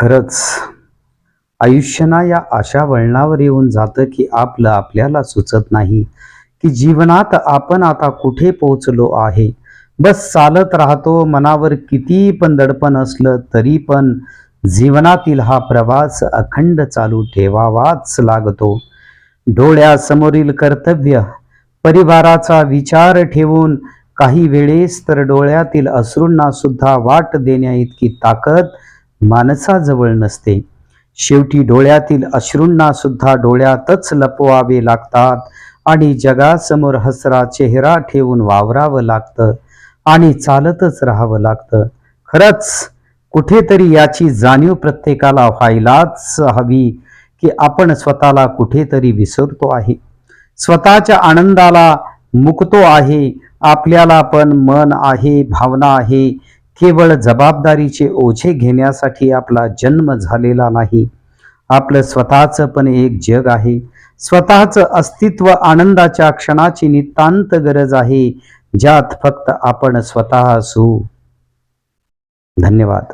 खरंच आयुष्यना या अशा वळणावर येऊन जातं की आपलं आपल्याला सुचत नाही की जीवनात आपण आता कुठे पोहोचलो आहे. बस चालत राहतो, मनावर किती पण दडपण असलं तरी पण जीवनातील हा प्रवास अखंड चालू ठेवावाच लागतो. डोळ्यासमोरील कर्तव्य, परिवाराचा विचार ठेवून काही वेळेस तर डोळ्यातील अश्रूंना सुद्धा वाट देण्याइतकी ताकद माणसाजवळ नसते. शेवटी डोळ्यातील अश्रूंना सुद्धा डोळ्यातच लपवावे लागतात आणि जगासमोर हसरा चेहरा ठेवून वावरावं लागतं आणि चालतच राहावं लागतं. खरंच कुठेतरी याची जाणीव प्रत्येकाला व्हायलाच हवी की आपण स्वतःला कुठेतरी विसरतो आहे, स्वतःच्या आनंदाला मुकतो आहे. आपल्याला पण मन आहे, भावना आहे. केवळ जबाबदारीचे ओझे घेण्यासाठी आपला जन्म झालेला नाही. आपलं स्वतःचं पण एक जग आहे. स्वतःचं अस्तित्व आनंदाच्या क्षणाची नितांत गरज आहे, ज्यात फक्त आपण स्वतः असू. धन्यवाद.